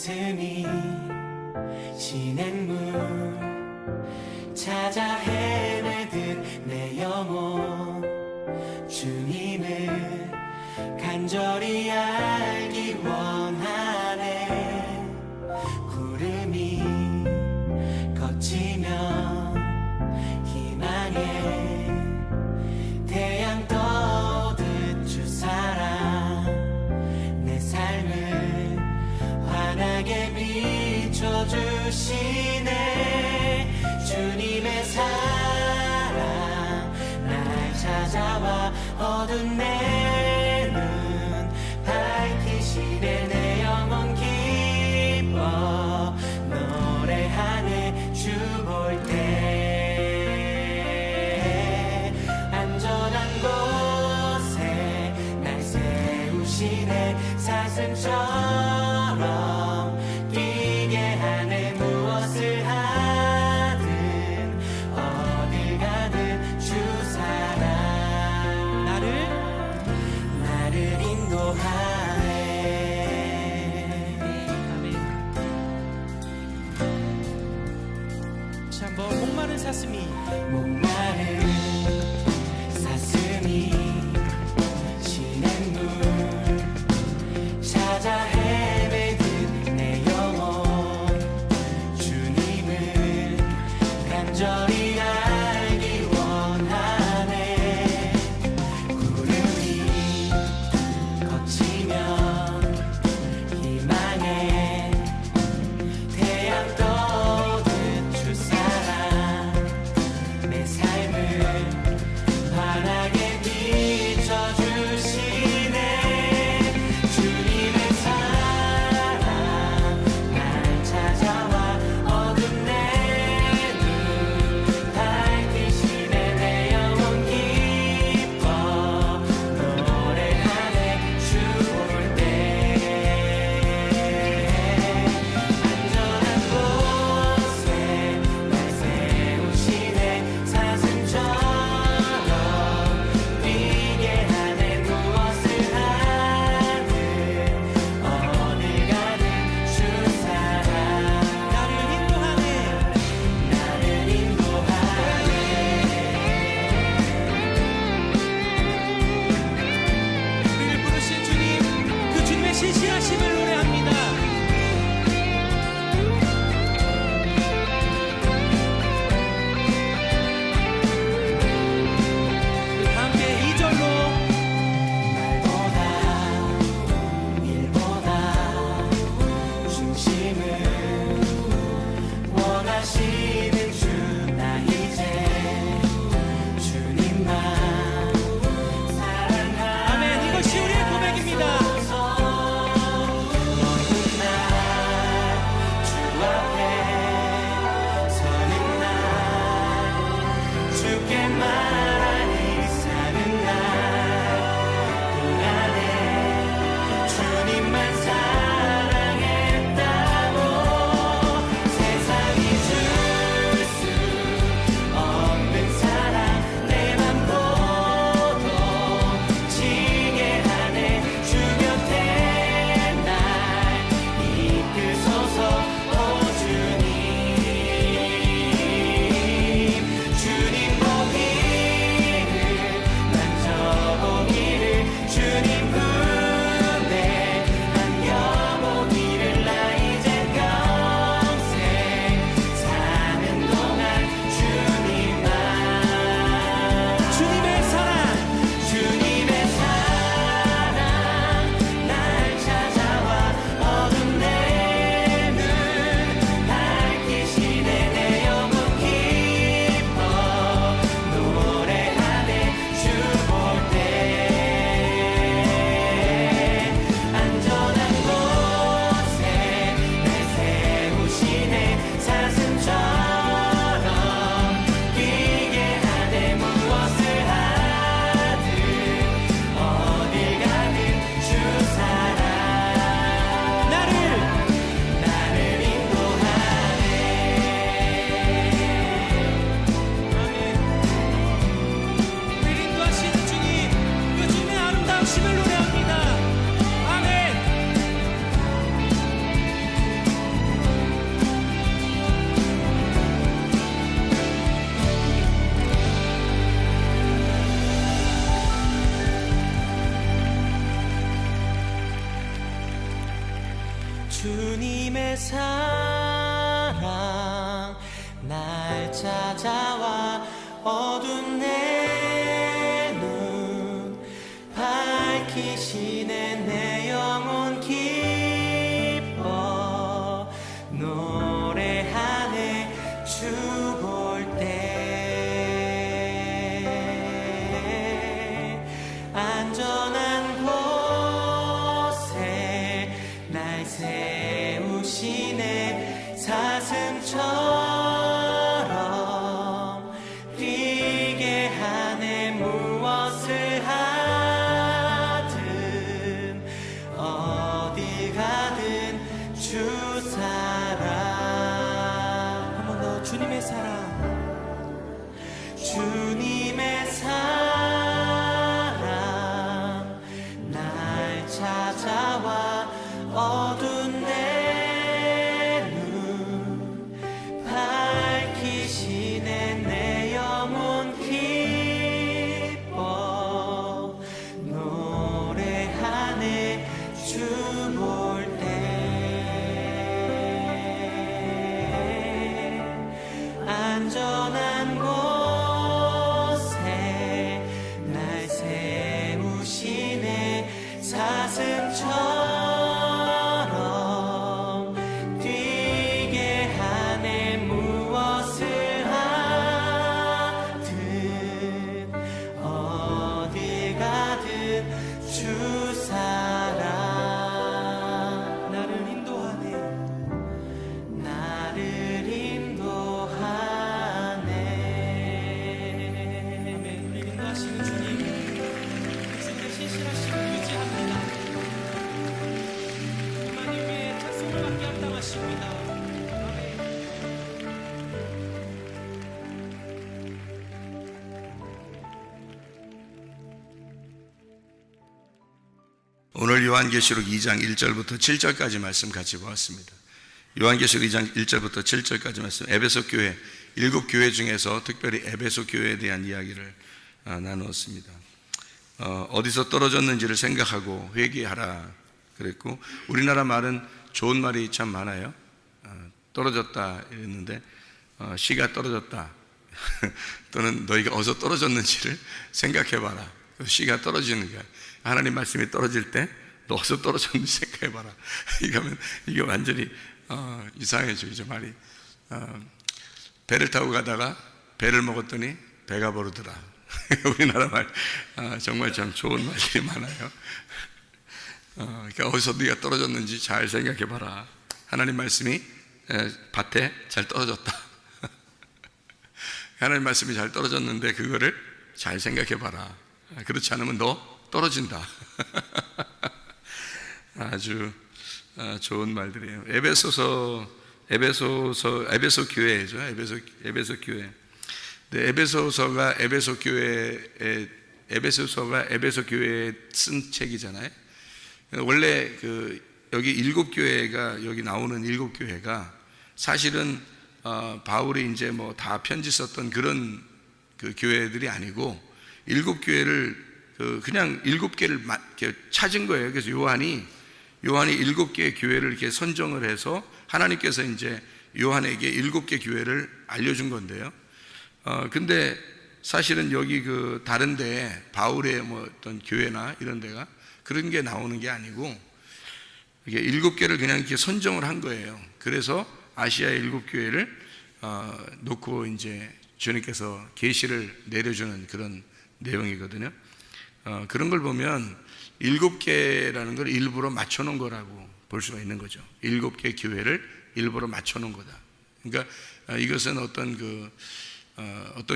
가슴이 시냇물 찾아 헤매듯 내 영혼 주님을 간절히 알기 원하네. 구름이 걷히면 희망에 태양 떠오듯 주 사랑 내 삶을 환하게 비춰주시네. 주님의 사랑 날 찾아와 어두운 내 눈 밝히시네. 내 영혼 기뻐 노래하네. 주 볼 때 안전한 곳에 날 세우시네. 사슴처럼 뛰게 하네. 무엇을 하든 어딜 가든 주 사랑 나를 인도하네. 다시 한번 목마른 사슴이 시냇물 찾아 헤매듯 내 영혼 주님을 간절히 알기 원하네. 구름이 걷히면 희망에 태양 떠오듯 주 사랑 내 삶을 환하게 비춰주시네. 주님의 사랑 날 찾아와 어두운 내 눈 밝히시네. 내 영혼 기뻐 노래하네. 주 볼 때 안전한 곳에 날 세우시네. 사슴처럼 뛰게 하네. 무엇을 하든 어딜 가든 주 사랑 나를 인도하네. 우리를 부르신 주님, 그 주님의 신실하심을 노래합니다. 함께 2절로 말보다 일보다 중심을 원하시는 주 나 이제 주님만 사랑하는 아멘. 이것이 우리의 고백입니다. 모든 날 주 앞에 서는 날 주께 말하니 사는 날 그 안에 주님만 사랑했다고 세상이 줄 수 없는 사랑 내 맘 고동치게 하네. 주 곁에 날 이끄소서. 오 주님 주님 보기를 만져보기를 주님 품에 안겨보기를 나 이제 평생 사는 동안 주님만 주님의 사랑 날 찾아와 어두운 내 눈 밝히시네. 내 영혼 기뻐 노래하네. 주 볼 때 안전한 곳에 날 세우시네. 사슴처럼 뛰게 하네. 무엇을 하든 어딜 가든 주 사랑 나를 인도하네. 아멘. 우리를 인도하시는 주님, 그 주님의 아름다우심을 노래합니다. 아멘. 주님의 사랑 날 찾아와 어두운 내 눈 밝히시네. 내 영혼 기뻐 노래하네. 주 볼 때 안전한 곳에 날 세우시네. 사슴처럼 뛰게 하네. 무엇을 하든 어딜 가든 주 사랑. 한 번 더. 주님의 사랑 주님의 사랑 날 찾아와 어두운 내 눈 밝히시네. 내 영혼 기뻐 노래하네. 주 볼 때 안전한 곳에 날 세우시네. 사슴처럼 뛰게 하네. 무엇을 하든 어딜 가든 주 사랑 나를 인도하네. 나를 인도하네. 우리 인도하시는 주님, 백성의 신실하심을 유지합니다. 하나님 위에 찬송을 받게 합당하십니다. 아멘. 오늘 요한계시록 2장 1절부터 7절까지 말씀 같이 보았습니다. 요한계시록 2장 1절부터 7절까지 말씀, 에베소 교회, 7교회 중에서 특별히 에베소 교회에 대한 이야기를 나누었습니다. 어디서 떨어졌는지를 생각하고 회개하라 그랬고, 우리나라 말은 좋은 말이 참 많아요. 떨어졌다 이랬는데 씨가 떨어졌다 또는 너희가 어디서 떨어졌는지를 생각해봐라. 씨가 떨어지는 거야. 하나님 말씀이 떨어질 때 너 어디서 떨어졌는지 생각해봐라. 이거면 이게 완전히 이상해지죠 말이. 배를 타고 가다가 배를 먹었더니 배가 부르더라. 우리나라 말 정말 참 좋은 말들이 많아요. 그러니까 어디서 네가 떨어졌는지 잘 생각해봐라. 하나님 말씀이 밭에 잘 떨어졌다. 하나님 말씀이 잘 떨어졌는데 그거를 잘 생각해봐라. 그렇지 않으면 너 떨어진다. 아주 좋은 말들이에요. 에베소 교회죠. 에베소 교회. 네, 에베소서가 에베소 교회에 쓴 책이잖아요. 원래 여기 7교회가, 여기 나오는 7교회가 사실은 바울이 이제 뭐 다 편지 썼던 그런 그 교회들이 아니고 7교회를 그냥 7개를 찾은 거예요. 그래서 요한이 7개의 교회를 이렇게 선정을 해서 하나님께서 이제 요한에게 7개 교회를 알려준 건데요. 근데 사실은 여기 다른데 바울의 뭐 어떤 교회나 이런 데가 그런 게 나오는 게 아니고 이게 7개를 그냥 이렇게 선정을 한 거예요. 그래서 아시아의 7교회를 놓고 이제 주님께서 계시를 내려주는 그런 내용이거든요. 그런 걸 보면 7개라는 걸 일부러 맞춰놓은 거라고 볼 수가 있는 거죠. 7개 교회를 일부러 맞춰놓은 거다. 그러니까 이것은 어떤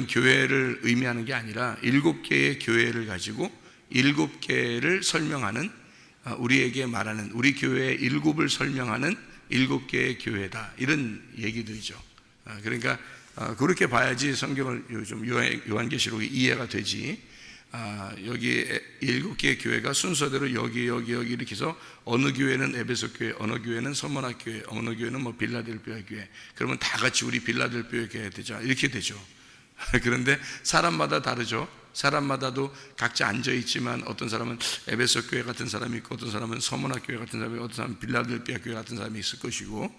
교회를 의미하는 게 아니라 7개의 교회를 가지고 7개를 설명하는, 우리에게 말하는, 우리 교회의 7을 설명하는 7개의 교회다, 이런 얘기들이죠. 그러니까 그렇게 봐야지 성경을 좀 요한계시록이 이해가 되지. 여기 7개의 교회가 순서대로 여기 이렇게 해서 어느 교회는 에베소 교회, 어느 교회는 서머나 교회, 어느 교회는 뭐 빌라델비아 교회, 그러면 다 같이 우리 빌라델비아 교회 되자, 이렇게 되죠. 그런데 사람마다 다르죠. 사람마다도 각자 앉아 있지만 어떤 사람은 에베소 교회 같은 사람이 있고 어떤 사람은 서문화 교회 같은 사람이 있고 어떤 사람은 빌라델피아 교회 같은 사람이 있을 것이고,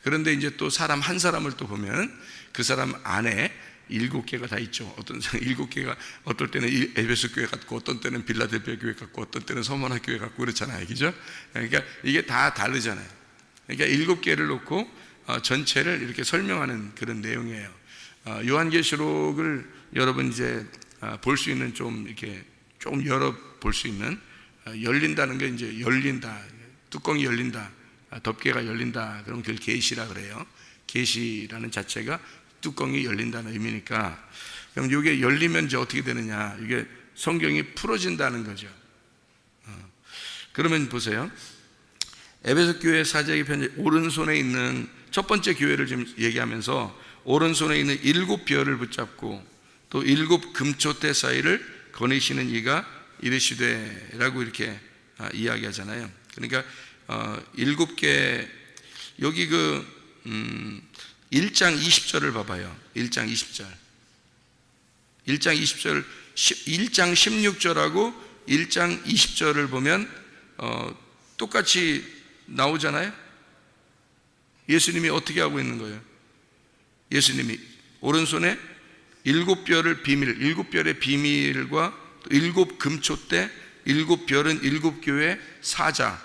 그런데 이제 또 사람 한 사람을 또 보면 그 사람 안에 7개가 다 있죠. 어떤 7개가 어떨 때는 에베소 교회 같고 어떤 때는 빌라델피아 교회 같고 어떤 때는 서문화 교회 같고 그렇잖아요, 그죠? 그러니까 이게 다 다르잖아요. 그러니까 7개를 놓고 전체를 이렇게 설명하는 그런 내용이에요. 요한계시록을 여러분 이제 볼 수 있는 좀 이렇게 조금 열어 볼 수 있는, 열린다는 게 이제 열린다, 뚜껑이 열린다, 덮개가 열린다, 그럼 그걸 계시라 그래요. 계시라는 자체가 뚜껑이 열린다는 의미니까, 그럼 이게 열리면 이제 어떻게 되느냐, 이게 성경이 풀어진다는 거죠. 그러면 보세요. 에베소 교회 사제에게 편지, 오른손에 있는 첫 번째 교회를 지금 얘기하면서 오른손에 있는 7별을 붙잡고 또 7 금초대 사이를 거니시는 이가 이르시되 라고 이렇게 이야기하잖아요. 그러니까 7개, 여기 1장 20절을 봐봐요. 1장 20절 1장 20절 1장 16절하고 1장 20절을 보면 똑같이 나오잖아요. 예수님이 어떻게 하고 있는 거예요? 예수님이 오른손에 7별을 비밀, 7별의 비밀과 7 금초대, 7별은 7교회 사자,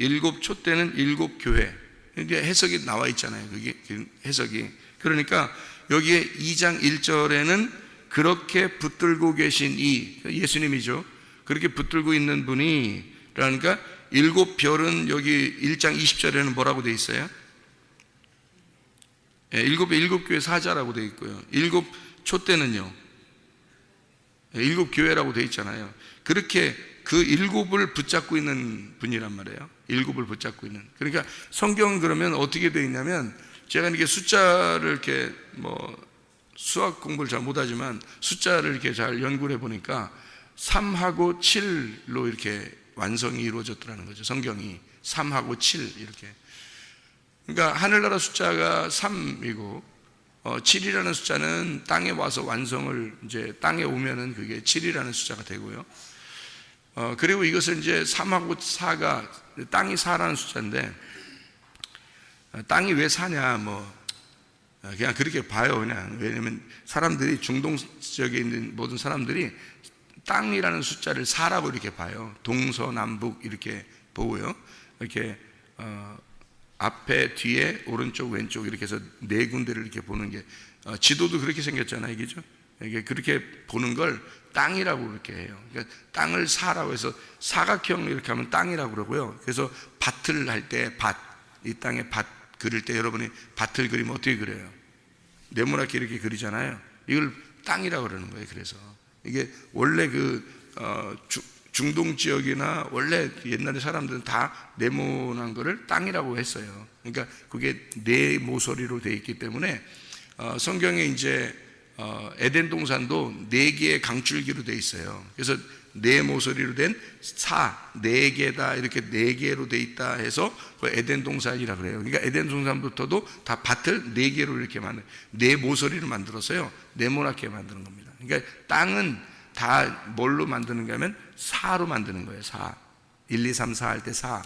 7 촛대는 7교회. 이게 해석이 나와 있잖아요. 그게 해석이. 그러니까 여기에 2장 1절에는 그렇게 붙들고 계신 이 예수님이죠. 그렇게 붙들고 있는 분이, 그러니까 7별은 여기 1장 20절에는 뭐라고 되어 있어요? 7교회 사자라고 되어 있고요. 7 촛대는요, 7교회라고 되어 있잖아요. 그렇게 그 7을 붙잡고 있는 분이란 말이에요. 7을 붙잡고 있는. 그러니까 성경은 그러면 어떻게 되어 있냐면, 제가 이렇게 숫자를 이렇게 수학 공부를 잘 못하지만 숫자를 이렇게 잘 연구를 해보니까 3하고 7로 이렇게 완성이 이루어졌더라는 거죠. 성경이 3하고 7 이렇게. 그러니까 하늘나라 숫자가 3이고 7이라는 숫자는 땅에 와서 완성을, 이제 땅에 오면은 그게 7이라는 숫자가 되고요. 그리고 이것을 이제 3하고 4가, 땅이 4라는 숫자인데, 땅이 왜 4냐, 그냥 그렇게 봐요, 그냥. 왜냐면 사람들이, 중동 지역에 있는 모든 사람들이 땅이라는 숫자를 4라고 이렇게 봐요. 동서남북 이렇게 보고요. 이렇게, 앞에, 뒤에, 오른쪽, 왼쪽 이렇게 해서 4군데를 이렇게 보는 게, 지도도 그렇게 생겼잖아요, 이게죠? 이게 그렇게 보는 걸 땅이라고 그렇게 해요. 그러니까 땅을 사라고 해서 사각형 이렇게 하면 땅이라고 그러고요. 그래서 밭을 할 때 이 땅에 밭 그릴 때 여러분이 밭을 그리면 어떻게 그려요? 네모나게 이렇게 그리잖아요. 이걸 땅이라고 그러는 거예요. 그래서 이게 원래 중동 지역이나 원래 옛날에 사람들은 다 네모난 거를 땅이라고 했어요. 그러니까 그게 네 모서리로 되어 있기 때문에 성경에 이제 에덴 동산도 4개의 강줄기로 되어 있어요. 그래서 네 모서리로 된 4개다 이렇게 4개로 되어 있다 해서 에덴 동산이라 그래요. 그러니까 에덴 동산부터도 다 밭을 4개로 이렇게 네 모서리를 만들어서요, 네모나게 만드는 겁니다. 그러니까 땅은 다 뭘로 만드는 가 하면 4로 만드는 거예요. 4. 1, 2, 3, 4 할 때 4.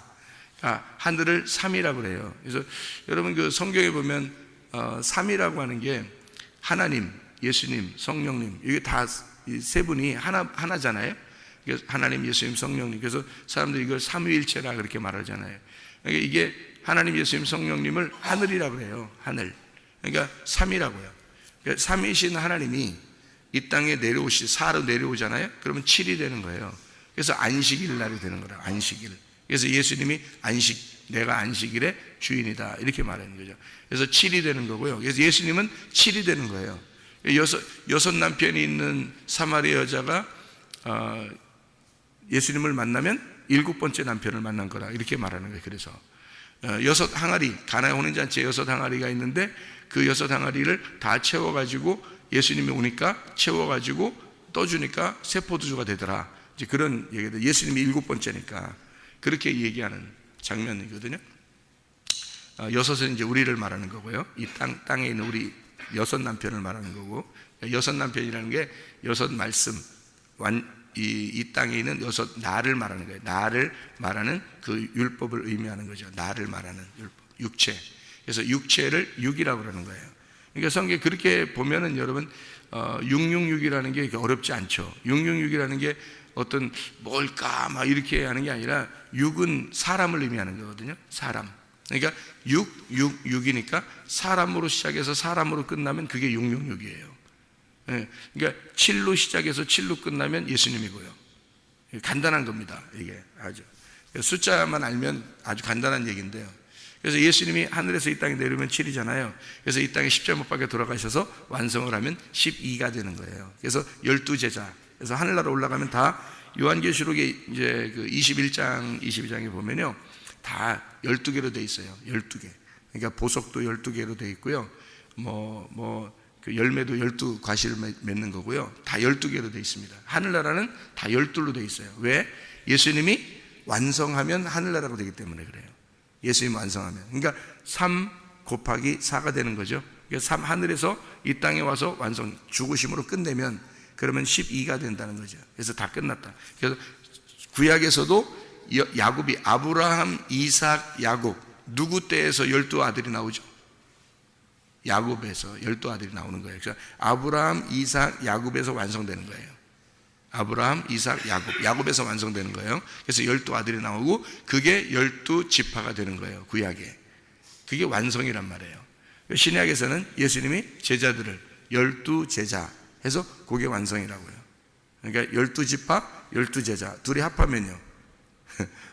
그러니까 하늘을 3이라고 그래요. 그래서 여러분 그 성경에 보면 3이라고 하는 게 하나님, 예수님, 성령님, 이게 다 이 세 분이 하나잖아요. 하나님, 예수님, 성령님. 그래서 사람들이 이걸 삼위일체라 그렇게 말하잖아요. 그러니까 이게 하나님, 예수님, 성령님을 하늘이라고 해요. 하늘. 그러니까 3이라고요. 그러니까 3위신 하나님이 이 땅에 내려오시, 4로 내려오잖아요. 그러면 7이 되는 거예요. 그래서 안식일 날이 되는 거예요. 안식일. 그래서 예수님이 내가 안식일의 주인이다 이렇게 말하는 거죠. 그래서 7이 되는 거고요. 그래서 예수님은 7이 되는 거예요. 여섯 남편이 있는 사마리아 여자가 예수님을 만나면 7번째 남편을 만난 거라 이렇게 말하는 거예요. 그래서 6 항아리, 가나의 혼인잔치에 6 항아리가 있는데 그 6 항아리를 다 채워가지고 예수님이 오니까 채워가지고 떠주니까 새 포도주가 되더라. 이제 그런 얘기들. 예수님이 7번째니까 그렇게 얘기하는 장면이거든요. 6은 이제 우리를 말하는 거고요. 이 땅에 있는 우리 6 남편을 말하는 거고, 6 남편이라는 게 6 말씀, 이 땅에 있는 여섯 나를 말하는 거예요. 나를 말하는 그 율법을 의미하는 거죠. 나를 말하는 율법, 육체. 그래서 육체를 육이라고 그러는 거예요. 그러니까 성경에 그렇게 보면은 여러분 666이라는 게 어렵지 않죠. 666이라는 게 어떤 뭘까 막 이렇게 하는 게 아니라 6은 사람을 의미하는 거거든요. 사람. 그러니까 6이니까 사람으로 시작해서 사람으로 끝나면 그게 666이에요. 그러니까 7로 시작해서 7로 끝나면 예수님이고요. 간단한 겁니다. 이게 아주 숫자만 알면 아주 간단한 얘기인데요. 그래서 예수님이 하늘에서 이 땅에 내려오면 7이잖아요. 그래서 이 땅에 십자가 못 박혀 돌아가셔서 완성을 하면 12가 되는 거예요. 그래서 12제자. 그래서 하늘나라 올라가면 다 요한계시록에 이제 그 21장, 22장에 보면요. 다 12개로 돼 있어요. 12개. 그러니까 보석도 12개로 돼 있고요. 그 열매도 12과실을 맺는 거고요. 다 12개로 돼 있습니다. 하늘나라는 다 12로 돼 있어요. 왜? 예수님이 완성하면 하늘나라가 되기 때문에 그래요. 예수님 완성하면. 그러니까 3 곱하기 4가 되는 거죠. 그러니까 3 하늘에서 이 땅에 와서 완성, 죽으심으로 끝내면 그러면 12가 된다는 거죠. 그래서 다 끝났다. 그래서 구약에서도 야곱이 아브라함, 이삭, 야곱 누구 때에서 12아들이 나오죠? 야곱에서 12아들이 나오는 거예요. 그래서 아브라함, 이삭, 야곱에서 완성되는 거예요. 아브라함, 이삭, 야곱에서 완성되는 거예요. 그래서 12아들이 나오고 그게 12지파가 되는 거예요. 구약에. 그게 완성이란 말이에요. 신약에서는 예수님이 제자들을 12제자 해서 그게 완성이라고요. 그러니까 12지파, 12제자 둘이 합하면요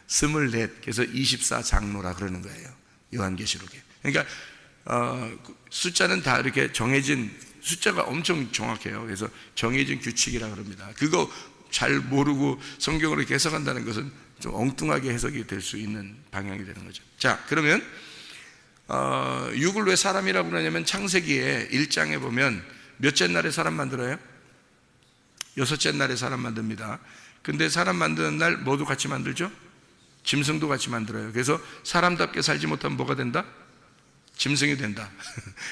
24, 그래서 24장로라 그러는 거예요. 요한계시록에. 그러니까 숫자는 다 이렇게 정해진, 숫자가 엄청 정확해요. 그래서 정해진 규칙이라 그럽니다. 그거 잘 모르고 성경으로 이렇게 해석한다는 것은 좀 엉뚱하게 해석이 될 수 있는 방향이 되는 거죠. 자, 그러면 6을 왜 사람이라고 그러냐면 창세기에 1장에 보면 몇째 날에 사람 만들어요? 6째 날에 사람 만듭니다. 근데 사람 만드는 날 뭐도 같이 만들죠? 짐승도 같이 만들어요. 그래서 사람답게 살지 못하면 뭐가 된다? 짐승이 된다.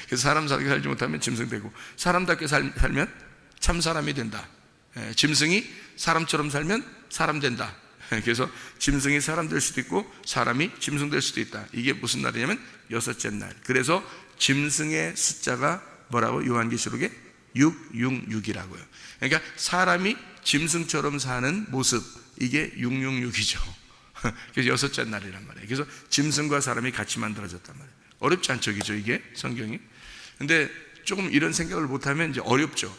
그래서 사람답게 살지 못하면 짐승 되고, 사람답게 살면 참 사람이 된다. 짐승이 사람처럼 살면 사람 된다. 그래서 짐승이 사람 될 수도 있고 사람이 짐승 될 수도 있다. 이게 무슨 날이냐면 6째 날. 그래서 짐승의 숫자가 뭐라고? 요한계시록에 666이라고요. 그러니까 사람이 짐승처럼 사는 모습, 이게 666이죠. 그래서 6째 날이란 말이에요. 그래서 짐승과 사람이 같이 만들어졌단 말이에요. 어렵지 않죠, 그죠? 이게 성경이. 근데 조금 이런 생각을 못하면 이제 어렵죠.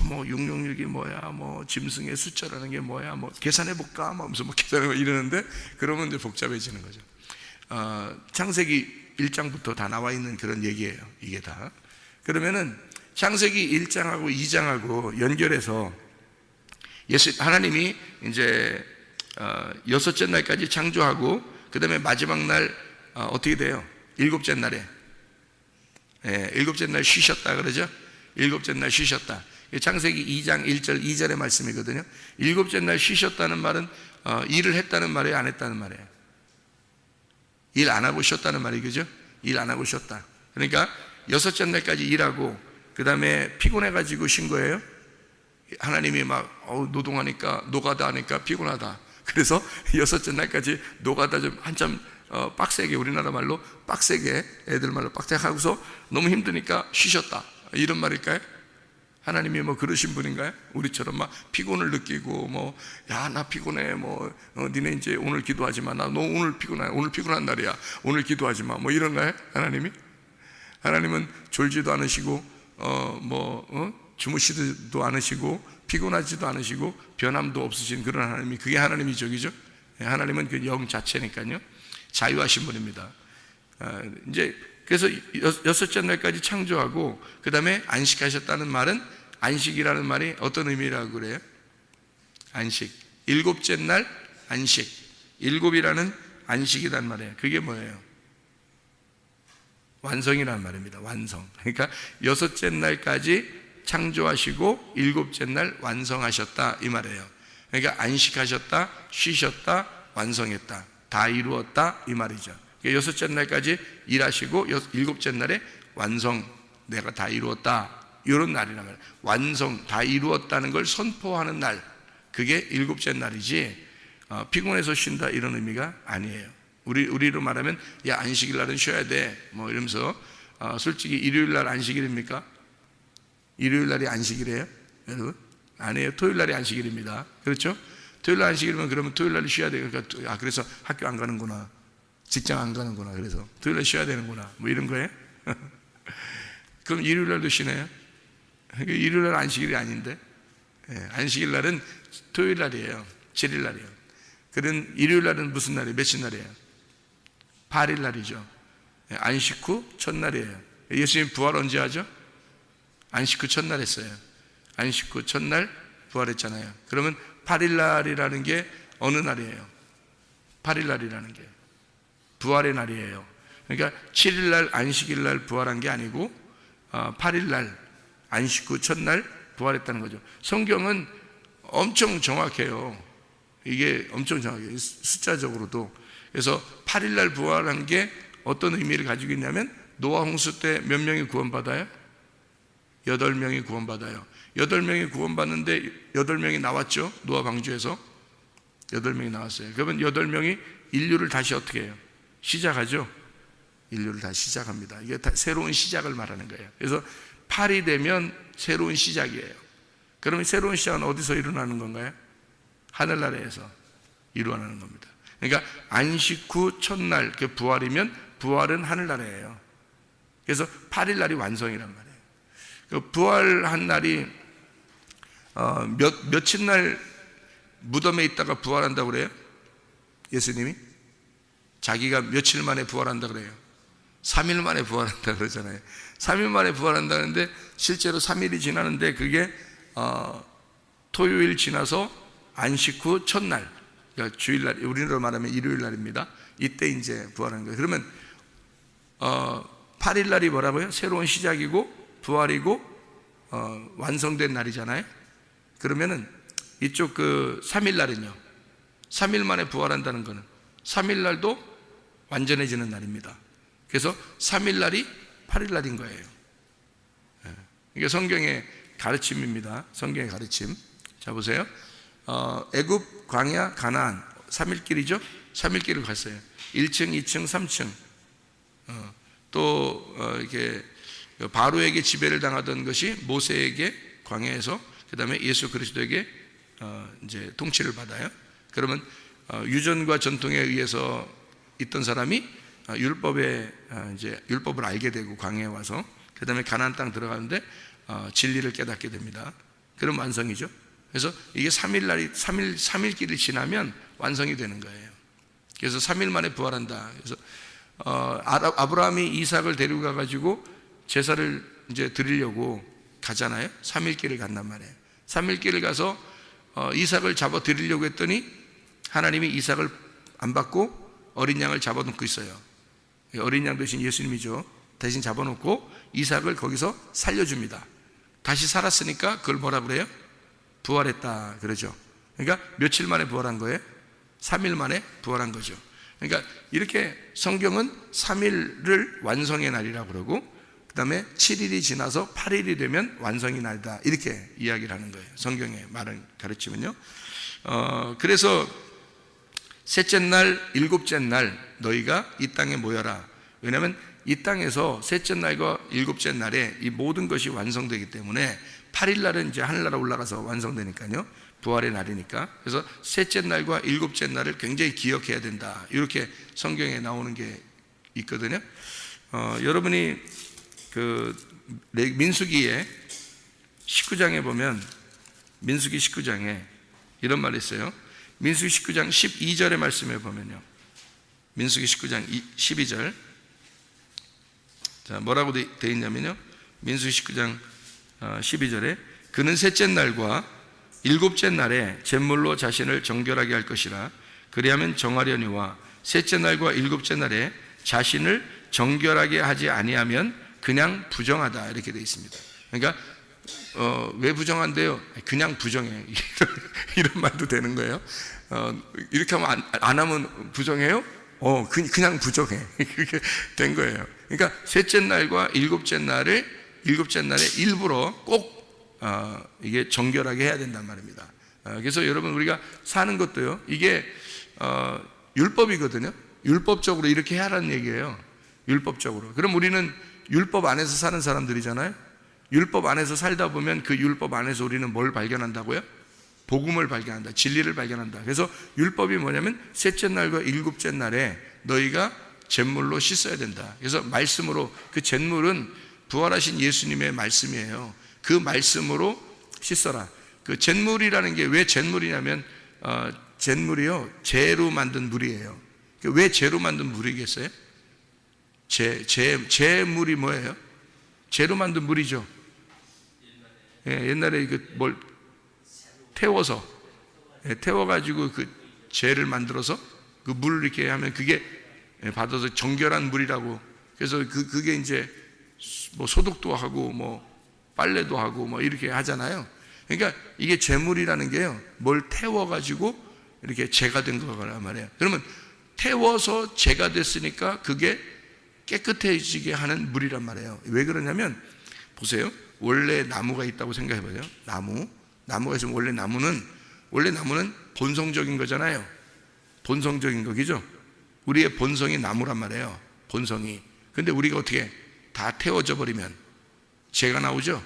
666이 뭐야, 짐승의 숫자라는 게 뭐야, 계산해볼까? 하면서 계산해보고 이러는데, 그러면 이제 복잡해지는 거죠. 창세기 1장부터 다 나와 있는 그런 얘기예요, 이게 다. 그러면은 창세기 1장하고 2장하고 연결해서 하나님이 이제 6째 날까지 창조하고, 그 다음에 마지막 날 어떻게 돼요? 7째 날에 7째 날 쉬셨다 그러죠? 7째 날 쉬셨다. 창세기 2장 1절 2절의 말씀이거든요. 7째 날 쉬셨다는 말은 일을 했다는 말이에요, 안 했다는 말이에요? 일 안 하고 쉬었다는 말이죠? 일 안 하고 쉬었다. 그러니까 6째 날까지 일하고 그 다음에 피곤해가지고 쉰 거예요. 하나님이 막 노동하니까, 노가다 하니까 피곤하다. 그래서 6째 날까지 노가다 좀 한참 빡세게, 우리나라 말로 빡세게, 애들 말로 빡세게 하고서 너무 힘드니까 쉬셨다, 이런 말일까요? 하나님이 그러신 분인가요? 우리처럼 막 피곤을 느끼고 야, 나 피곤해, 니네 이제 오늘 기도하지 마, 나 너 오늘 피곤해, 오늘 피곤한 날이야, 오늘 기도하지 마, 이런가요? 하나님이? 하나님은 졸지도 않으시고 주무시지도 않으시고 피곤하지도 않으시고 변함도 없으신 그런 하나님이, 그게 하나님이 적이죠. 하나님은 그 영 자체니까요. 자유하신 분입니다. 이제 그래서 6째 날까지 창조하고 그 다음에 안식하셨다는 말은, 안식이라는 말이 어떤 의미라고 그래요? 안식. 7째 날 안식. 7이라는 안식이란 말이에요. 그게 뭐예요? 완성이라는 말입니다. 완성. 그러니까 6째 날까지 창조하시고 7째 날 완성하셨다, 이 말이에요. 그러니까 안식하셨다, 쉬셨다, 완성했다, 다 이루었다, 이 말이죠. 그러니까 6째 날까지 일하시고 7째 날에 완성, 내가 다 이루었다, 이런 날이란 말이에요. 완성, 다 이루었다는 걸 선포하는 날, 그게 일곱째 날이지 피곤해서 쉰다 이런 의미가 아니에요. 우리로 말하면 야 안식일 날은 쉬어야 돼 뭐 이러면서 솔직히 일요일 날 안식일입니까? 일요일 날이 안식일이에요? 여러분? 아니에요. 토요일 날이 안식일입니다. 그렇죠? 토요일 날 안식일이면 그러면 토요일 날이 쉬어야 돼요. 그러니까 그래서 학교 안 가는구나, 직장 안 가는구나, 그래서 토요일 날 쉬어야 되는구나 뭐 이런 거예요? 그럼 일요일 날도 쉬네요? 일요일 날 안식일이 아닌데 안식일 날은 토요일 날이에요. 7일 날이에요. 그런 일요일 날은 무슨 날이에요? 며칠 날이에요? 8일 날이죠. 안식 후 첫날이에요. 예수님 부활 언제 하죠? 안식 후 첫날 했어요. 안식 후 첫날 부활했잖아요. 그러면 8일 날이라는 게 어느 날이에요? 8일 날이라는 게 부활의 날이에요. 그러니까 7일 날 안식일 날 부활한 게 아니고 8일 날 안식 후 첫날 부활했다는 거죠. 성경은 엄청 정확해요. 이게 엄청 정확해요. 숫자적으로도. 그래서 8일 날 부활한 게 어떤 의미를 가지고 있냐면 노아 홍수 때 몇 명이 구원받아요? 8명이 구원받아요. 8명이 구원받는데 8명이 나왔죠? 노아 방주에서 8명이 나왔어요. 그러면 8명이 인류를 다시 어떻게 해요? 시작하죠? 인류를 다시 시작합니다. 이게 다 새로운 시작을 말하는 거예요. 그래서 8이 되면 새로운 시작이에요. 그러면 새로운 시작은 어디서 일어나는 건가요? 하늘나라에서 일어나는 겁니다. 그러니까 안식 후 첫날, 그 부활이면 부활은 하늘나라예요. 그래서 8일 날이 완성이란 말이에요. 그 부활한 날이 며칠 날 무덤에 있다가 부활한다고 그래요? 예수님이? 자기가 며칠 만에 부활한다 그래요? 3일 만에 부활한다 그러잖아요. 3일 만에 부활한다는데 실제로 3일이 지나는데 그게 토요일 지나서 안식 후 첫날, 그러니까 주일날, 우리로 말하면 일요일 날입니다. 이때 이제 부활하는 거예요. 그러면 8일 날이 뭐라고요? 새로운 시작이고 부활이고 완성된 날이잖아요. 그러면은 이쪽 그 3일 날은요, 3일 만에 부활한다는 거는 3일 날도 완전해지는 날입니다. 그래서 3일 날이 8일 날인 거예요. 이게 성경의 가르침입니다. 성경의 가르침. 자 보세요. 애굽, 광야, 가나안 3일 길이죠. 3일 길을 갔어요. 1층, 2층, 3층. 또 이렇게 바로에게 지배를 당하던 것이 모세에게 광야에서, 그 다음에 예수 그리스도에게 이제 통치를 받아요. 그러면 유전과 전통에 의해서 있던 사람이 율법에 이제 율법을 알게 되고 광야에 와서, 그 다음에 가나안 땅 들어가는데 진리를 깨닫게 됩니다. 그럼 완성이죠. 그래서 이게 3일 길을 지나면 완성이 되는 거예요. 그래서 3일 만에 부활한다. 그래서 아브라함이 이삭을 데리고 가가지고 제사를 이제 드리려고 가잖아요. 3일 길을 간단 말이에요. 3일 길을 가서 이삭을 잡아 드리려고 했더니 하나님이 이삭을 안 받고 어린 양을 잡아놓고 있어요. 어린 양 대신 예수님이죠. 대신 잡아놓고 이삭을 거기서 살려줍니다. 다시 살았으니까 그걸 뭐라 그래요? 부활했다 그러죠. 그러니까 며칠 만에 부활한 거예요? 3일 만에 부활한 거죠. 그러니까 이렇게 성경은 3일을 완성의 날이라고 그러고, 그 다음에 7일이 지나서 8일이 되면 완성의 날이다, 이렇게 이야기를 하는 거예요. 성경의 말을 가르치면요. 그래서 셋째 날, 일곱째 날 너희가 이 땅에 모여라. 왜냐하면 이 땅에서 셋째 날과 일곱째 날에 이 모든 것이 완성되기 때문에 8일 날은 이제 하늘나라 올라가서 완성되니까요. 부활의 날이니까. 그래서 셋째 날과 일곱째 날을 굉장히 기억해야 된다, 이렇게 성경에 나오는 게 있거든요. 여러분이 그 민수기에 19장에 보면, 민수기 19장에 이런 말이 있어요. 민수기 19장 12절의 말씀에 보면요, 민수기 19장 12절, 자 뭐라고 되어 있냐면요, 민수기 19장 12절에 그는 셋째 날과 일곱째 날에 제물로 자신을 정결하게 할 것이라. 그리하면 정하려니와 셋째 날과 일곱째 날에 자신을 정결하게 하지 아니하면 그냥 부정하다, 이렇게 되어 있습니다. 그러니까 왜 부정한데요? 그냥 부정해. 이런 말도 되는 거예요. 이렇게 하면 안 하면 부정해요? 그냥 부정해. 그렇게 된 거예요. 그러니까 셋째 날과 일곱째 날에 일부러 꼭 이게 정결하게 해야 된단 말입니다. 그래서 여러분 우리가 사는 것도요, 이게 율법이거든요. 율법적으로 이렇게 하라는 얘기예요. 율법적으로. 그럼 우리는 율법 안에서 사는 사람들이잖아요. 율법 안에서 살다 보면 그 율법 안에서 우리는 뭘 발견한다고요? 복음을 발견한다. 진리를 발견한다. 그래서 율법이 뭐냐면 셋째 날과 일곱째 날에 너희가 잿물로 씻어야 된다. 그래서 말씀으로, 그 잿물은 부활하신 예수님의 말씀이에요. 그 말씀으로 씻어라. 그 잿물이라는 게 왜 잿물이냐면 잿물이요, 재로 만든 물이에요. 왜 재로 만든 물이겠어요? 재물이 뭐예요? 재로 만든 물이죠. 예, 옛날에 뭘 태워서, 태워가지고 그 재를 만들어서 그 물을 이렇게 하면 그게 받아서 정결한 물이라고. 그래서 그게 이제 뭐 소독도 하고 뭐 빨래도 하고 뭐 이렇게 하잖아요. 그러니까 이게 재물이라는 게요, 뭘 태워가지고 이렇게 재가 된 거란 말이에요. 그러면 태워서 재가 됐으니까 그게 깨끗해지게 하는 물이란 말이에요. 왜 그러냐면 보세요. 원래 나무가 있다고 생각해봐요. 나무가 있으면 원래 나무는 본성적인 거잖아요. 본성적인 거기죠. 우리의 본성이 나무란 말이에요. 본성이. 근데 우리가 어떻게 다 태워져 버리면 재가 나오죠.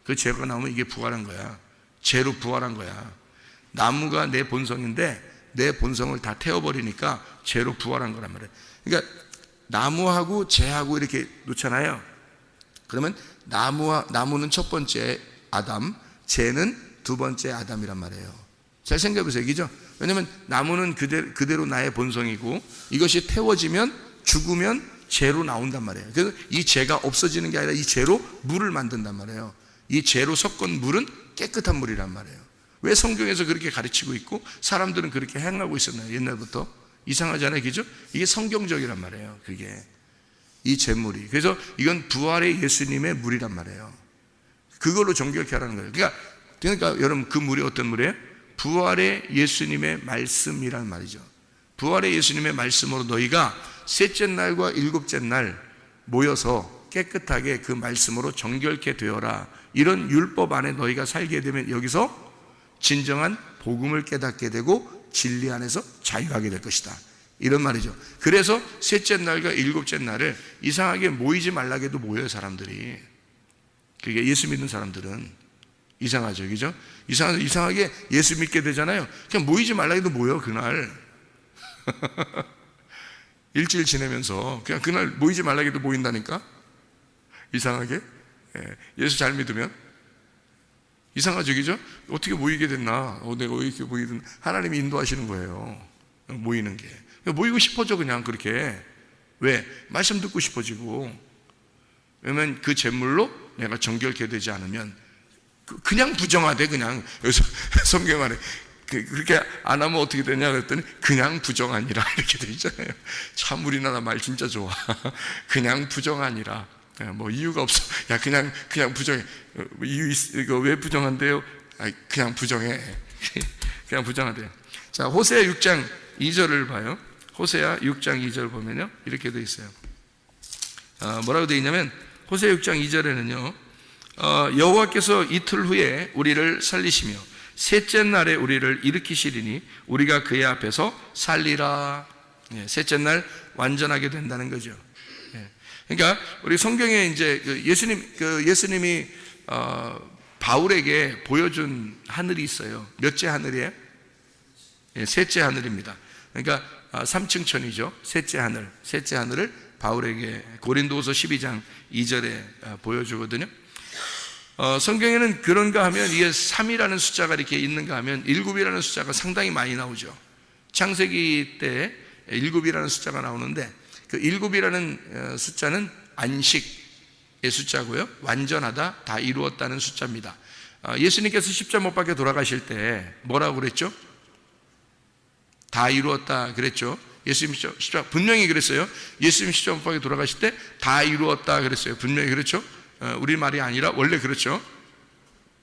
그 재가 나오면 이게 부활한 거야. 재로 부활한 거야. 나무가 내 본성인데 내 본성을 다 태워버리니까 재로 부활한 거란 말이에요. 그러니까 나무하고 재하고 이렇게 놓잖아요. 그러면 나무는 첫 번째 아담, 재는 두 번째 아담이란 말이에요. 잘 생각해 보세요. 이죠? 왜냐하면 나무는 그대로 나의 본성이고 이것이 태워지면 죽으면 재로 나온단 말이에요. 그래서 이 재가 없어지는 게 아니라 이 재로 물을 만든단 말이에요. 이 재로 섞은 물은 깨끗한 물이란 말이에요. 왜 성경에서 그렇게 가르치고 있고 사람들은 그렇게 행하고 있었나요? 옛날부터. 이상하잖아요. 그죠? 이게 성경적이란 말이에요. 그게 이 재물이. 그래서 이건 부활의 예수님의 물이란 말이에요. 그걸로 정결케 하라는 거예요. 그러니까 여러분 그 물이 어떤 물이에요? 부활의 예수님의 말씀이란 말이죠. 부활의 예수님의 말씀으로 너희가 셋째 날과 일곱째 날 모여서 깨끗하게 그 말씀으로 정결케 되어라. 이런 율법 안에 너희가 살게 되면 여기서 진정한 복음을 깨닫게 되고 진리 안에서 자유하게 될 것이다. 이런 말이죠. 그래서 셋째 날과 일곱째 날을 이상하게 모이지 말라고 해도 모여요, 사람들이. 그게 예수 믿는 사람들은. 이상하죠, 그죠? 이상하게 예수 믿게 되잖아요. 그냥 모이지 말라고 해도 모여, 그날. 일주일 지내면서 그냥 그날 모이지 말라고 해도 모인다니까? 이상하게. 예수 잘 믿으면. 이상하죠, 그죠? 어떻게 모이게 됐나? 내가 왜 이렇게 모이든 하나님이 인도하시는 거예요. 모이는 게. 모이고 싶어져, 그냥 그렇게. 왜? 말씀 듣고 싶어지고. 왜냐면 그 제물로 내가 정결케 되지 않으면 그냥 부정하대, 그냥. 여기서 성경 안에 그렇게 안 하면 어떻게 되냐 그랬더니 그냥 부정하니라 이렇게 돼 있잖아요. 참 우리나라 말 진짜 좋아. 그냥 부정하니라. 뭐 이유가 없어. 야, 그냥 부정해. 이거 왜 부정한대요? 그냥 부정해. 그냥 부정하대요. 자, 호세아 6장 2절을 봐요. 호세아 6장 2절 보면요, 이렇게 돼 있어요. 뭐라고 돼 있냐면 호세아 6장 2절에는요, 여호와께서 이틀 후에 우리를 살리시며 셋째 날에 우리를 일으키시리니 우리가 그의 앞에서 살리라. 셋째 날 완전하게 된다는 거죠. 그러니까 우리 성경에 이제 예수님이 바울에게 보여준 하늘이 있어요. 몇째 하늘이에요? 셋째 하늘입니다. 그러니까 3층 천이죠. 셋째 하늘을 바울에게 고린도후서 12장 2절에 보여주거든요. 성경에는 그런가 하면 이게 3이라는 숫자가 이렇게 있는가 하면 7이라는 숫자가 상당히 많이 나오죠. 창세기 때 7이라는 숫자가 나오는데 그 7이라는 숫자는 안식의 숫자고요, 완전하다, 다 이루었다는 숫자입니다. 예수님께서 십자가 못 박혀 돌아가실 때 뭐라고 그랬죠? 다 이루었다 그랬죠. 예수님 십자가 분명히 그랬어요. 예수님 십자가 못 박혀 돌아가실 때 다 이루었다 그랬어요. 분명히 그렇죠. 우리 말이 아니라 원래 그렇죠.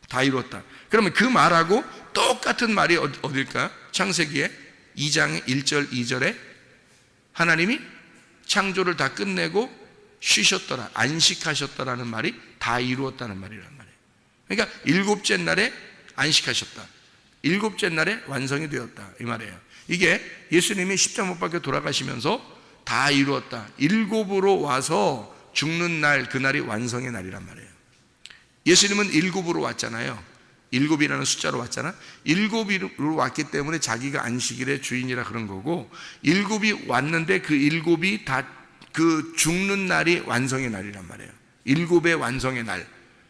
다 이루었다. 그러면 그 말하고 똑같은 말이 어딜까? 창세기에 2장 1절 2절에 하나님이 창조를 다 끝내고 쉬셨더라, 안식하셨더라는 말이 다 이루었다는 말이란 말이에요. 그러니까 일곱째 날에 안식하셨다. 일곱째 날에 완성이 되었다 이 말이에요. 이게 예수님이 십자가 못 박혀 돌아가시면서 다 이루었다, 일곱으로 와서 죽는 날, 그날이 완성의 날이란 말이에요. 예수님은 일곱으로 왔잖아요. 일곱이라는 숫자로 왔잖아. 일곱으로 왔기 때문에 자기가 안식일의 주인이라 그런 거고, 일곱이 왔는데 그 일곱이 다 그 죽는 날이 완성의 날이란 말이에요. 일곱의 완성의 날.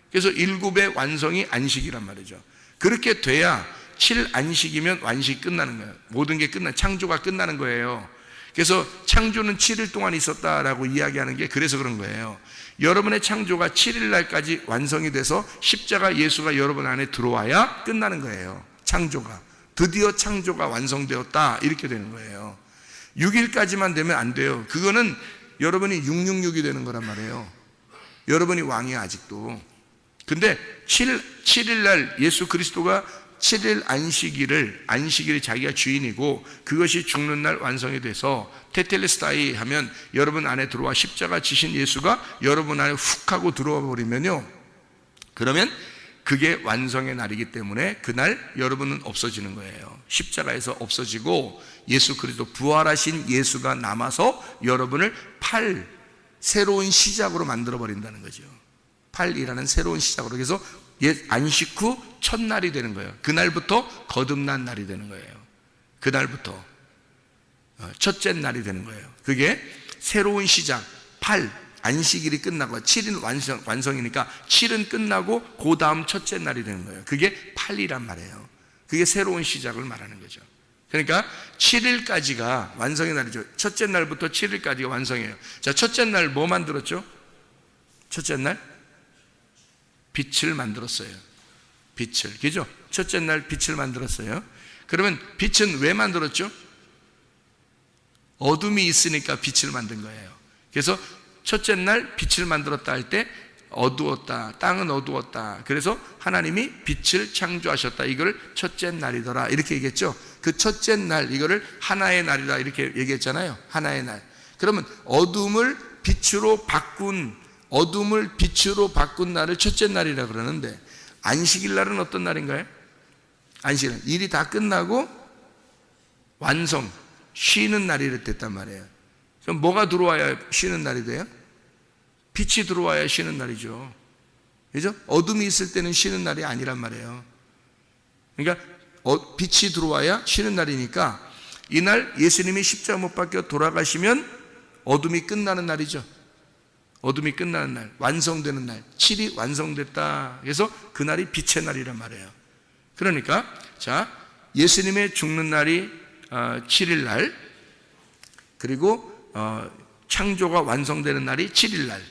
그래서 일곱의 완성이 안식이란 말이죠. 그렇게 돼야 7안식이면 완식이 끝나는 거예요. 모든 게 창조가 끝나는 거예요. 그래서 창조는 7일 동안 있었다라고 이야기하는 게 그래서 그런 거예요. 여러분의 창조가 7일 날까지 완성이 돼서 십자가 예수가 여러분 안에 들어와야 끝나는 거예요. 창조가. 드디어 창조가 완성되었다 이렇게 되는 거예요. 6일까지만 되면 안 돼요. 그거는 여러분이 666이 되는 거란 말이에요. 여러분이 왕이야 아직도. 근데 7일 날 예수 그리스도가 7일 안식일이 자기가 주인이고, 그것이 죽는 날 완성이 돼서 테텔레스타이 하면 여러분 안에 들어와 십자가 지신 예수가 여러분 안에 훅 하고 들어와 버리면요, 그러면 그게 완성의 날이기 때문에 그날 여러분은 없어지는 거예요. 십자가에서 없어지고 예수 그리스도 부활하신 예수가 남아서 여러분을 새로운 시작으로 만들어 버린다는 거죠. 8이라는 새로운 시작으로. 그래서 안식 후 첫날이 되는 거예요. 그날부터 거듭난 날이 되는 거예요. 그날부터 첫째 날이 되는 거예요. 그게 새로운 시작. 안식일이 끝나고 7일 완성이니까 7은 끝나고 그 다음 첫째 날이 되는 거예요. 그게 8이란 말이에요. 그게 새로운 시작을 말하는 거죠. 그러니까 7일까지가 완성의 날이죠. 첫째 날부터 7일까지가 완성이에요. 자, 첫째 날 뭐 만들었죠? 첫째 날 빛을 만들었어요. 빛을, 그죠? 첫째 날 빛을 만들었어요. 그러면 빛은 왜 만들었죠? 어둠이 있으니까 빛을 만든 거예요. 그래서 첫째 날 빛을 만들었다 할 때 어두웠다, 땅은 어두웠다. 그래서 하나님이 빛을 창조하셨다. 이걸 첫째 날이더라 이렇게 얘기했죠. 그 첫째 날, 이거를 하나의 날이다 이렇게 얘기했잖아요. 하나의 날. 그러면 어둠을 빛으로 바꾼 날을 첫째 날이라 그러는데, 안식일 날은 어떤 날인가요? 안식일 날, 일이 다 끝나고 완성, 쉬는 날이 됐단 말이에요. 그럼 뭐가 들어와야 쉬는 날이 돼요? 빛이 들어와야 쉬는 날이죠. 그죠? 어둠이 있을 때는 쉬는 날이 아니란 말이에요. 그러니까 빛이 들어와야 쉬는 날이니까, 이날 예수님이 십자가 못 박혀 돌아가시면 어둠이 끝나는 날이죠. 어둠이 끝나는 날, 완성되는 날, 7이 완성됐다. 그래서 그날이 빛의 날이란 말이에요. 그러니까 자, 예수님의 죽는 날이 7일 날, 그리고 창조가 완성되는 날이 7일 날,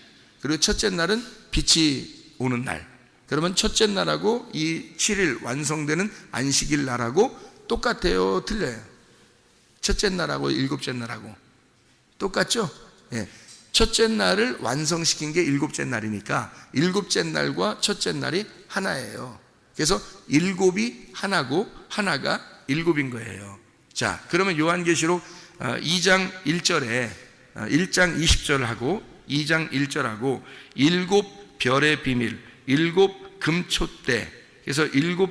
그리고 첫째 날은 빛이 오는 날. 그러면 첫째 날하고 이 7일 완성되는 안식일 날하고 똑같아요, 틀려요? 첫째 날하고 일곱째 날하고 똑같죠? 예. 첫째 날을 완성시킨 게 일곱째 날이니까 일곱째 날과 첫째 날이 하나예요. 그래서 일곱이 하나고 하나가 일곱인 거예요. 자, 그러면 요한계시록 2장 1절에 1장 20절하고 2장 1절하고 일곱 별의 비밀, 일곱 금촛대. 그래서 일곱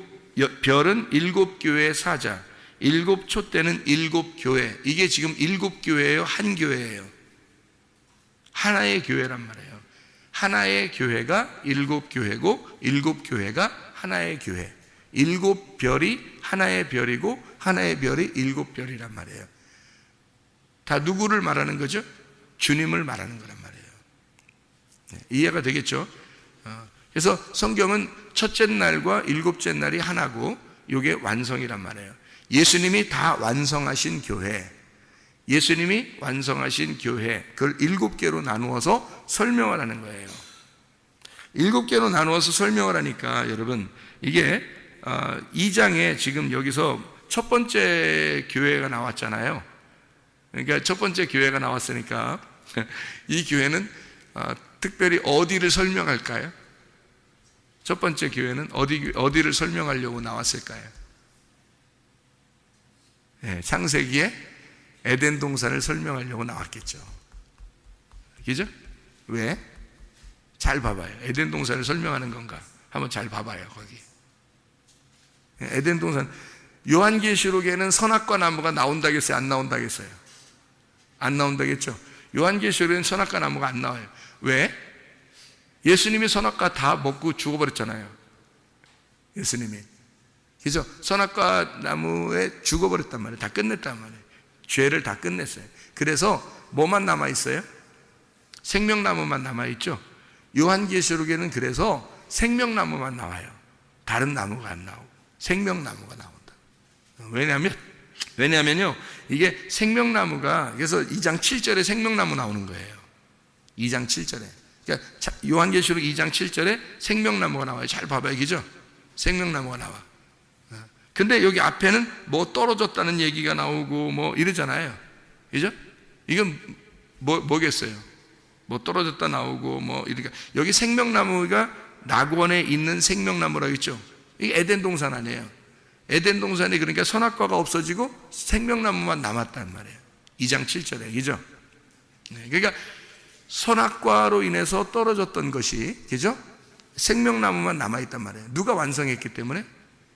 별은 일곱 교회의 사자, 일곱 촛대는 일곱 교회. 이게 지금 일곱 교회예요, 한 교회예요? 하나의 교회란 말이에요. 하나의 교회가 일곱 교회고 일곱 교회가 하나의 교회. 일곱 별이 하나의 별이고 하나의 별이 일곱 별이란 말이에요. 다 누구를 말하는 거죠? 주님을 말하는 거란 말이에요. 이해가 되겠죠? 그래서 성경은 첫째 날과 일곱째 날이 하나고 이게 완성이란 말이에요. 예수님이 다 완성하신 교회, 예수님이 완성하신 교회, 그걸 7개로 나누어서 설명을 하는 거예요. 7개로 나누어서 설명을 하니까 여러분, 이게 2장에 지금 여기서 첫 번째 교회가 나왔잖아요. 그러니까 첫 번째 교회가 나왔으니까 이 교회는 특별히 어디를 설명할까요? 첫 번째 교회는 어디를 설명하려고 나왔을까요? 네, 창세기에 에덴 동산을 설명하려고 나왔겠죠. 그죠? 왜? 잘 봐봐요. 에덴 동산을 설명하는 건가? 한번 잘 봐봐요, 거기. 에덴 동산, 요한계시록에는 선악과 나무가 나온다겠어요? 안 나온다겠어요? 안 나온다겠죠? 요한계시록에는 선악과 나무가 안 나와요. 왜? 예수님이 선악과 다 먹고 죽어버렸잖아요. 예수님이. 그래서 선악과 나무에 죽어버렸단 말이에요. 다 끝냈단 말이에요. 죄를 다 끝냈어요. 그래서 뭐만 남아있어요? 생명나무만 남아있죠. 요한계시록에는 그래서 생명나무만 나와요. 다른 나무가 안 나오고 생명나무가 나온다. 왜냐면요 이게 생명나무가, 그래서 2장 7절에 생명나무 나오는 거예요. 2장 7절에. 그러니까 요한계시록 2장 7절에 생명나무가 나와요. 잘 봐봐요. 그죠? 생명나무가 나와. 근데 여기 앞에는 뭐 떨어졌다는 얘기가 나오고 뭐 이러잖아요. 그죠? 이건 뭐겠어요? 뭐 떨어졌다 나오고 뭐 이러니까 여기 생명나무가 낙원에 있는 생명나무라고 했죠. 이게 에덴 동산 아니에요. 에덴 동산이 그러니까 선악과가 없어지고 생명나무만 남았단 말이에요. 2장 7절에. 그죠? 그러니까 선악과로 인해서 떨어졌던 것이, 그죠? 생명나무만 남아있단 말이에요. 누가 완성했기 때문에?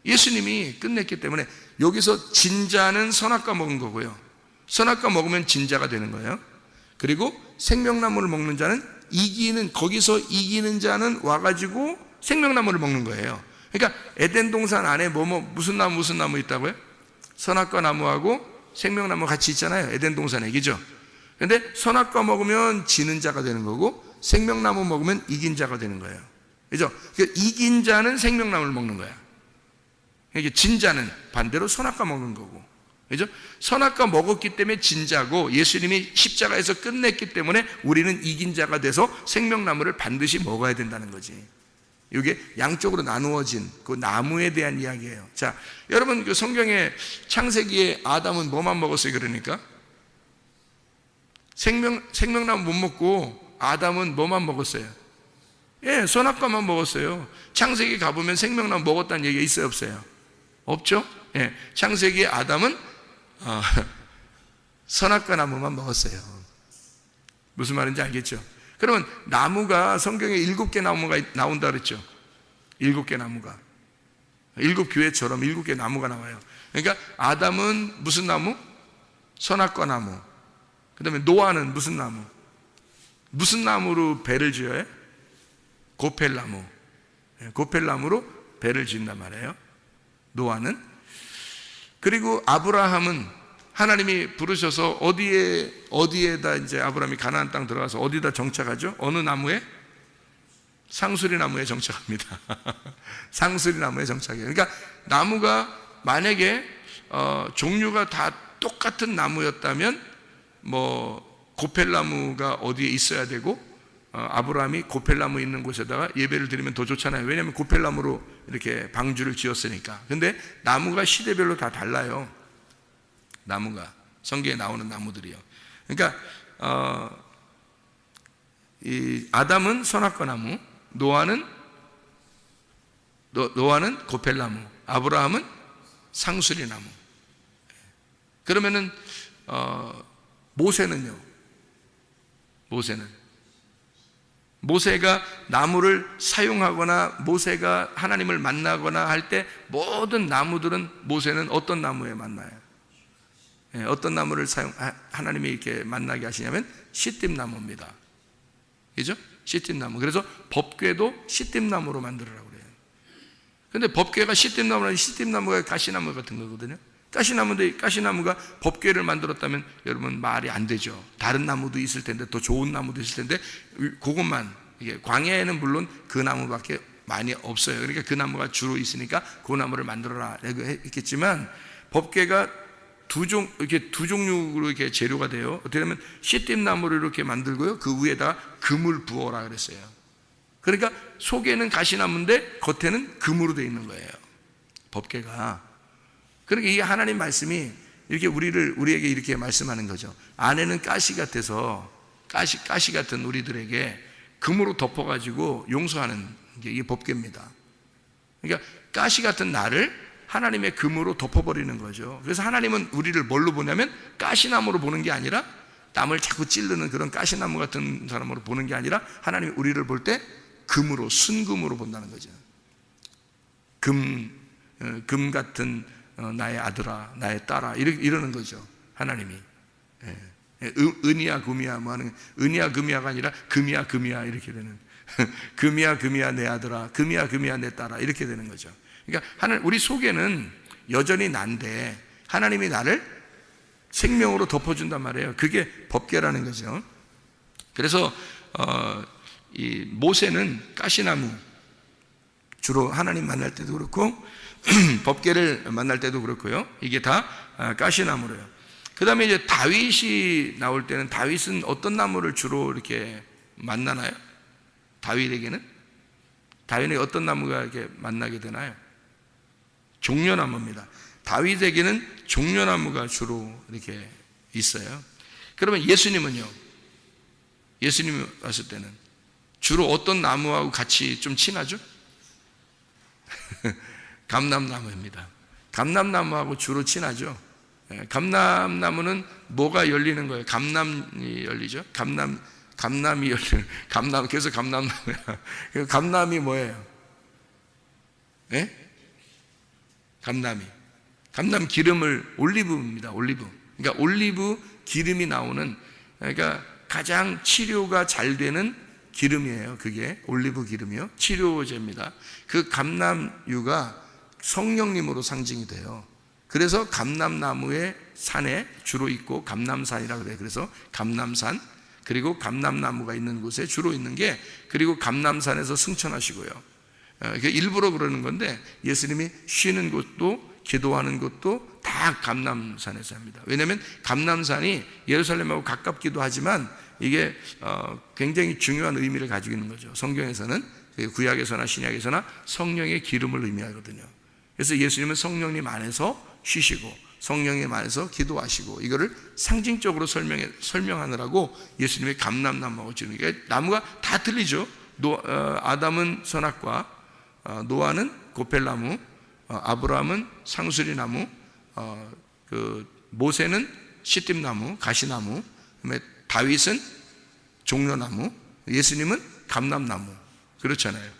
예수님이 끝냈기 때문에. 여기서 진자는 선악과 먹은 거고요. 선악과 먹으면 진자가 되는 거예요. 그리고 생명나무를 먹는 자는 거기서 이기는 자는 와가지고 생명나무를 먹는 거예요. 그러니까 에덴 동산 안에 무슨 나무 있다고요? 선악과 나무하고 생명나무 같이 있잖아요. 에덴 동산에. 그죠? 근데 선악과 먹으면 지는 자가 되는 거고 생명나무 먹으면 이긴 자가 되는 거예요. 그죠? 그러니까 이긴 자는 생명나무를 먹는 거야. 이게 진 자는 반대로 선악과 먹는 거고. 그죠? 선악과 먹었기 때문에 진 자고, 예수님이 십자가에서 끝냈기 때문에 우리는 이긴 자가 돼서 생명나무를 반드시 먹어야 된다는 거지. 이게 양쪽으로 나누어진 그 나무에 대한 이야기예요. 자, 여러분 그 성경에 창세기에 아담은 뭐만 먹었어요? 그러니까 생명나무 못 먹고 아담은 뭐만 먹었어요? 예, 선악과만 먹었어요. 창세기 가보면 생명나무 먹었다는 얘기가 있어요, 없어요? 없죠? 예, 창세기에 아담은 선악과 나무만 먹었어요. 무슨 말인지 알겠죠? 그러면 나무가 성경에 7개 나무가 나온다 그랬죠? 7개 나무가. 7교회처럼 7개 나무가 나와요. 그러니까 아담은 무슨 나무? 선악과 나무. 그 다음에 노아는 무슨 나무? 무슨 나무로 배를 지어요? 고펠나무. 고펠나무로 배를 지은단 말이에요. 노아는. 그리고 아브라함은 하나님이 부르셔서 어디에다 이제 아브라함이 가나안 땅 들어가서 어디다 정착하죠? 어느 나무에? 상수리 나무에 정착합니다. 상수리 나무에 정착해요. 그러니까 나무가 만약에 종류가 다 똑같은 나무였다면 뭐 고펠나무가 어디에 있어야 되고 아브라함이 고펠나무 있는 곳에다가 예배를 드리면 더 좋잖아요. 왜냐하면 고펠나무로 이렇게 방주를 지었으니까. 근데 나무가 시대별로 다 달라요. 나무가 성경에 나오는 나무들이요. 그러니까 이 아담은 선악과 나무, 노아는 고펠나무, 아브라함은 상수리 나무. 그러면은 모세는요? 모세가 나무를 사용하거나 모세가 하나님을 만나거나 할 때 모든 나무들은 모세는 어떤 나무에 만나요? 어떤 나무를 하나님이 이렇게 만나게 하시냐면 시띠나무입니다. 그죠? 시띠나무. 그래서 법궤도 시띠나무로 만들으라고 그래요. 근데 법궤가 시띠나무라는 시띠나무가 가시나무 같은 거거든요. 가시나무인데 가시나무가 법궤를 만들었다면 여러분 말이 안 되죠. 다른 나무도 있을 텐데 더 좋은 나무도 있을 텐데 그것만, 이게 광야에는 물론 그 나무밖에 많이 없어요. 그러니까 그 나무가 주로 있으니까 그 나무를 만들어라 라고 했겠지만 법궤가 두 종류로 이렇게 재료가 돼요. 어떻게 하면 시띠나무를 이렇게 만들고요. 그 위에다가 금을 부어라 그랬어요. 그러니까 속에는 가시나무인데 겉에는 금으로 되어 있는 거예요. 법궤가. 그러니까 이게 하나님 말씀이 이렇게 우리에게 이렇게 말씀하는 거죠. 안에는 가시 같아서 가시 같은 우리들에게 금으로 덮어가지고 용서하는 게 이게 법궤입니다. 그러니까 가시 같은 나를 하나님의 금으로 덮어버리는 거죠. 그래서 하나님은 우리를 뭘로 보냐면 가시나무로 보는 게 아니라, 남을 자꾸 찌르는 그런 가시나무 같은 사람으로 보는 게 아니라 하나님이 우리를 볼 때 금으로, 순금으로 본다는 거죠. 금 같은 나의 아들아, 나의 딸아, 이러는 거죠. 하나님이. 은이야 금이야 뭐 하는, 은이야 금이야가 아니라 금이야 금이야 이렇게 되는 금이야 금이야 내 아들아, 금이야 금이야 내 딸아, 이렇게 되는 거죠. 그러니까 우리 속에는 여전히 난데 하나님이 나를 생명으로 덮어준단 말이에요. 그게 법궤라는 거죠. 그래서 이 모세는 가시나무, 주로 하나님 만날 때도 그렇고 법궤를 만날 때도 그렇고요. 이게 다 가시나무래요. 그 다음에 이제 다윗이 나올 때는, 다윗은 어떤 나무를 주로 이렇게 만나나요? 다윗에게는 어떤 나무가 이렇게 만나게 되나요? 종려나무입니다. 다윗에게는 종려나무가 주로 이렇게 있어요. 그러면 예수님은요? 예수님이 왔을 때는 주로 어떤 나무하고 같이 좀 친하죠? 감람나무입니다. 감람나무하고 주로 친하죠. 감람나무는 뭐가 열리는 거예요? 감람이 열리죠. 감람이 열리는, 그래서 감람나무야. 감람이 뭐예요? 예? 감람 기름을, 올리브입니다. 올리브. 그러니까 올리브 기름이 나오는, 그러니까 가장 치료가 잘 되는 기름이에요. 그게 올리브 기름이요. 치료제입니다. 그 감람유가 성령님으로 상징이 돼요. 그래서 감람나무의 산에 주로 있고 감람산이라고 그래요. 그래서 감람산, 그리고 감람나무가 있는 곳에 주로 있는 게, 그리고 감람산에서 승천하시고요. 일부러 그러는 건데 예수님이 쉬는 곳도 기도하는 곳도 다 감람산에서 합니다. 왜냐하면 감람산이 예루살렘하고 가깝기도 하지만 이게 굉장히 중요한 의미를 가지고 있는 거죠. 성경에서는, 구약에서나 신약에서나 성령의 기름을 의미하거든요. 그래서 예수님은 성령님 안에서 쉬시고 성령님 안에서 기도하시고, 이거를 상징적으로 설명하느라고 예수님의 감람나무하고 지는 게, 나무가 다 틀리죠. 아담은 선악과, 노아는 고펠나무, 아브라함은 상수리나무, 모세는 시띠나무, 가시나무, 그다음에 다윗은 종려나무, 예수님은 감람나무. 그렇잖아요.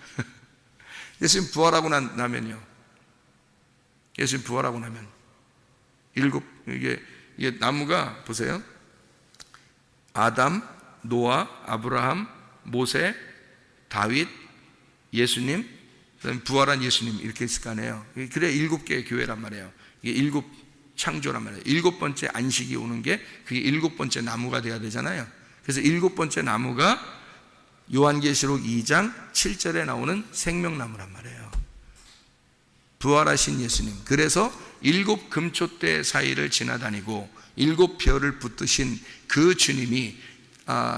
예수님 부활하고 나면요. 예수님 부활하고 나면 이게 나무가 보세요. 아담, 노아, 아브라함, 모세, 다윗, 예수님, 그다음에 부활한 예수님, 이렇게 있을 거 아니에요. 그래 7개의 교회란 말이에요. 이게 7 창조란 말이에요. 7번째 안식이 오는 게 그게 7번째 나무가 돼야 되잖아요. 그래서 7번째 나무가 요한계시록 2장 7절에 나오는 생명나무란 말이에요. 부활하신 예수님. 그래서 7 금초대 사이를 지나다니고 7 별을 붙드신 그 주님이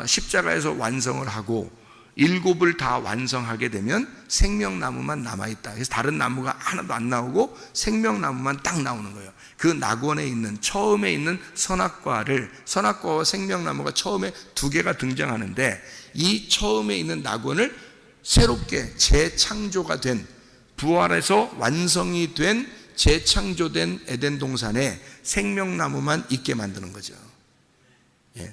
십자가에서 완성을 하고 7을 다 완성하게 되면 생명나무만 남아있다. 그래서 다른 나무가 하나도 안 나오고 생명나무만 딱 나오는 거예요. 그 낙원에 있는, 처음에 있는 선악과와 생명나무가 처음에 2개가 등장하는데, 이 처음에 있는 낙원을 새롭게 재창조가 된, 부활해서 완성이 된 재창조된 에덴 동산에 생명나무만 있게 만드는 거죠.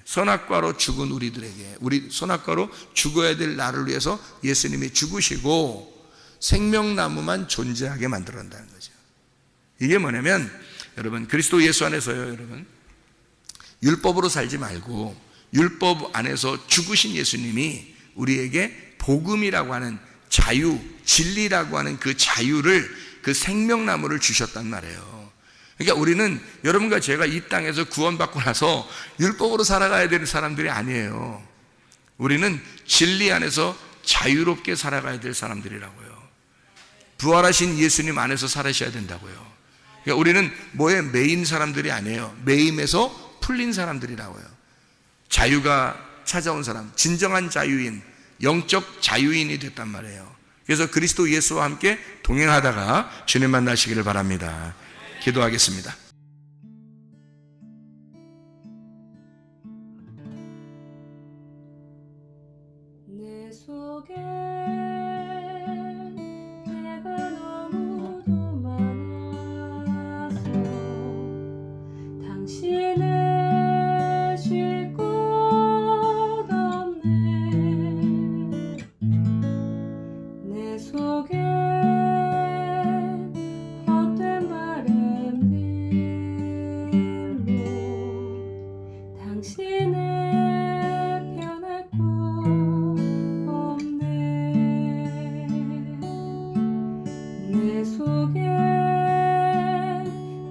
선악과로 죽은 우리들에게, 선악과로 죽어야 될 나를 위해서 예수님이 죽으시고 생명나무만 존재하게 만들어낸다는 거죠. 이게 뭐냐면, 여러분, 그리스도 예수 안에서요, 여러분, 율법으로 살지 말고 율법 안에서 죽으신 예수님이 우리에게 복음이라고 하는 자유, 진리라고 하는 그 자유를, 그 생명나무를 주셨단 말이에요. 그러니까 우리는, 여러분과 제가 이 땅에서 구원받고 나서 율법으로 살아가야 되는 사람들이 아니에요. 우리는 진리 안에서 자유롭게 살아가야 될 사람들이라고요. 부활하신 예수님 안에서 살아셔야 된다고요. 그러니까 우리는 뭐에 매인 사람들이 아니에요. 매임에서 풀린 사람들이라고요. 자유가 찾아온 사람, 진정한 자유인, 영적 자유인이 됐단 말이에요. 그래서 그리스도 예수와 함께 동행하다가 주님 만나시기를 바랍니다. 기도하겠습니다. 내 속에 내가 너무도 많아서 당신을 쉴 곳 없네. 내 속에 헛된 바램 당신의 변할 곳 없네. 내 속에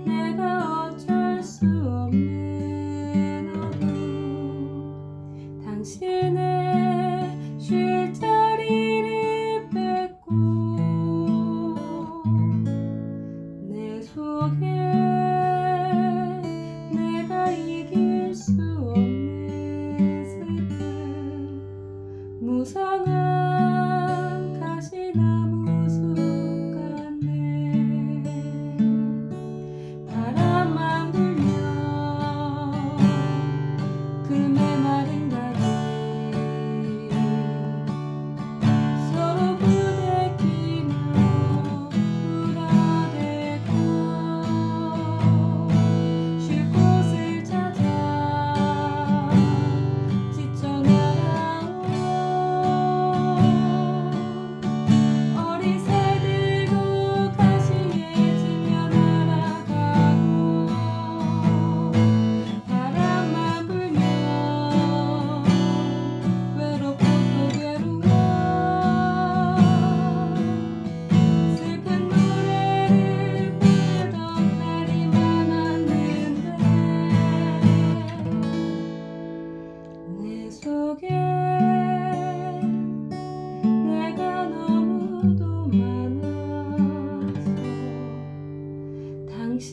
내가 어쩔 수 없는 어둠, 당신의 쉴 자리를 뺏고 내 속에 내가 이길 수 없는 슬픔, 무성한 가시나무 숲 같네. 바람만 불면 그 메마른 가지 서로 부대끼며 울어대고 쉴 곳을 찾아 지쳐 날아온 어린 새들도 가시에 지며 날아가고, 바람만 불면 외롭고 또 괴로워 슬픈 노래를 부르던 날이 많았는데 내 속에 내가 너무도 많아서 당신